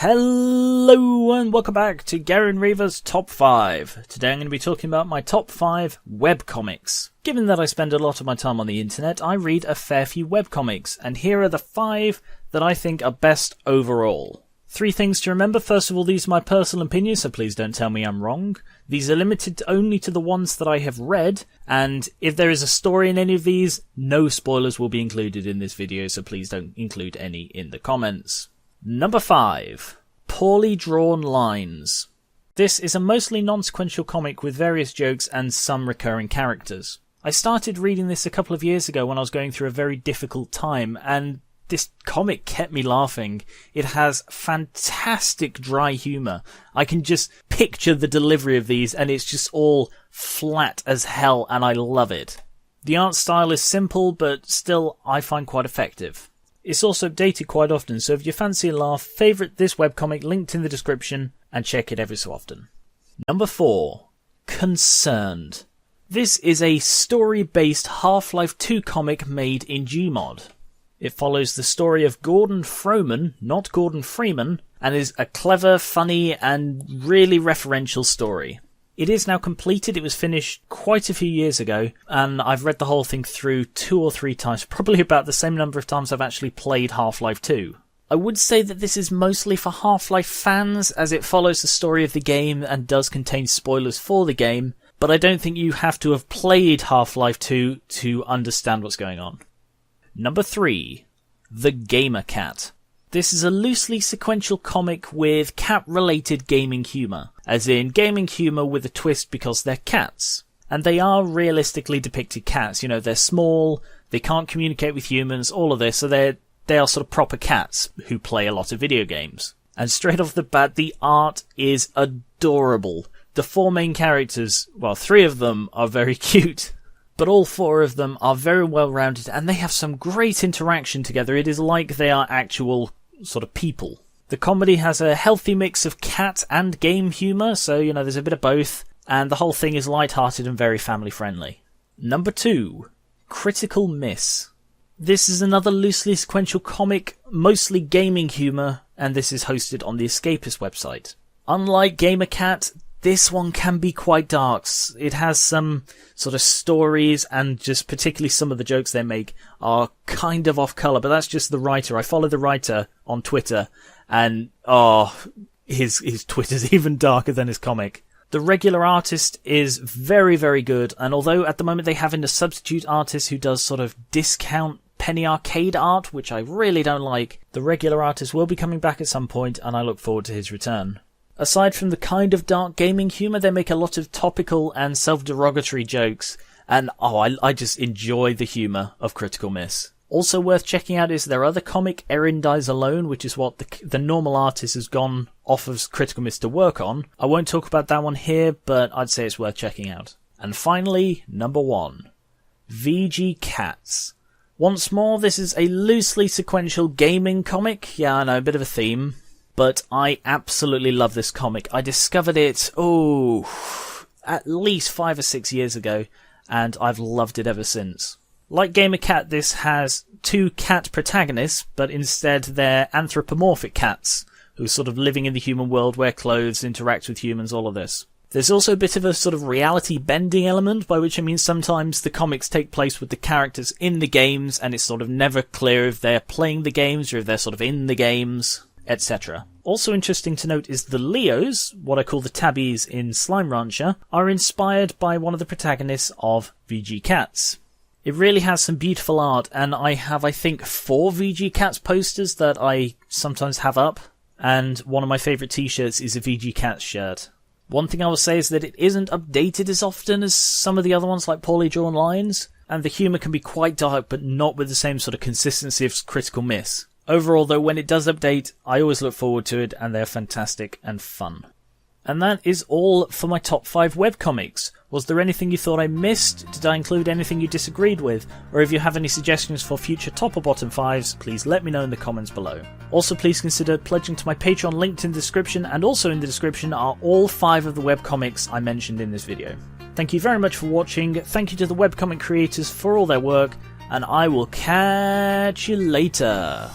Hello and welcome back to Gar1onriva's Top 5. Today I'm going to be talking about my top 5 webcomics. Given that I spend a lot of my time on the internet, I read a fair few webcomics, and here are the 5 that I think are best overall. 3 things to remember. First of all, these are my personal opinions, so please don't tell me I'm wrong. These are limited only to the ones that I have read, and if there is a story in any of these, no spoilers will be included in this video, so please don't include any in the comments. Number 5. Poorly Drawn Lines. This is a mostly non-sequential comic with various jokes and some recurring characters. I started reading this a couple of years ago when I was going through a very difficult time, and this comic kept me laughing. It has fantastic dry humour. I can just picture the delivery of these, and it's just all flat as hell, and I love it. The art style is simple, but still I find quite effective. It's also updated quite often, so if you fancy a laugh, favourite this webcomic linked in the description and check it every so often. Number 4. Concerned. This is a story-based Half-Life 2 comic made in Gmod. It follows the story of Froman, not Gordon Freeman, and is a clever, funny and really referential story. It is now completed. It was finished quite a few years ago, and I've read the whole thing through 2 or 3 times, probably about the same number of times I've actually played Half-Life 2. I would say that this is mostly for Half-Life fans, as it follows the story of the game and does contain spoilers for the game, but I don't think you have to have played Half-Life 2 to understand what's going on. Number 3. The Gamer Cat. This is a loosely sequential comic with cat-related gaming humour, as in gaming humour with a twist because they're cats. And they are realistically depicted cats, you know, they're small, they can't communicate with humans, all of this, so they are sort of proper cats who play a lot of video games. And straight off the bat, the art is adorable. The 4 main characters, well, 3 of them are very cute, but all 4 of them are very well rounded and they have some great interaction together. It is like they are actual sort of people. The comedy has a healthy mix of cat and game humour, so you know there's a bit of both, and the whole thing is light-hearted and very family friendly. Number 2. Critical Miss. This is another loosely sequential comic, mostly gaming humour, and this is hosted on the Escapist website. Unlike Gamer Cat, this one can be quite dark. It has some sort of stories, and just particularly some of the jokes they make are kind of off colour, but that's just the writer. I follow the writer on Twitter, and his Twitter's even darker than his comic. The regular artist is very, very good, and although at the moment they have in a substitute artist who does sort of discount penny arcade art, which I really don't like, the regular artist will be coming back at some point, and I look forward to his return. Aside from the kind of dark gaming humour, they make a lot of topical and self-derogatory jokes, and I just enjoy the humour of Critical Miss. Also worth checking out is their other comic, Erin Dies Alone, which is what the normal artist has gone off of Critical Miss to work on. I won't talk about that one here, but I'd say it's worth checking out. And finally, number 1. VG Cats. Once more, this is a loosely sequential gaming comic. Yeah, I know, a bit of a theme. But I absolutely love this comic. I discovered it, at least 5 or 6 years ago, and I've loved it ever since. Like Gamer Cat, this has 2 cat protagonists, but instead they're anthropomorphic cats, who are sort of living in the human world, wear clothes, interact with humans, all of this. There's also a bit of a sort of reality bending element, by which I mean sometimes the comics take place with the characters in the games, and it's sort of never clear if they're playing the games or if they're sort of in the games, etc. Also interesting to note is the Leos, what I call the tabbies in Slime Rancher, are inspired by one of the protagonists of VG Cats. It really has some beautiful art, and I have, I think, 4 VG Cats posters that I sometimes have up, and one of my favourite t-shirts is a VG Cats shirt. One thing I will say is that it isn't updated as often as some of the other ones like Poorly Drawn Lines, and the humour can be quite dark, but not with the same sort of consistency of Critical Miss. Overall, though, when it does update, I always look forward to it, and they're fantastic and fun. And that is all for my top 5 webcomics. Was there anything you thought I missed? Did I include anything you disagreed with? Or if you have any suggestions for future top or bottom 5s, please let me know in the comments below. Also, please consider pledging to my Patreon linked in the description, and also in the description are all 5 of the webcomics I mentioned in this video. Thank you very much for watching, thank you to the webcomic creators for all their work, and I will catch you later.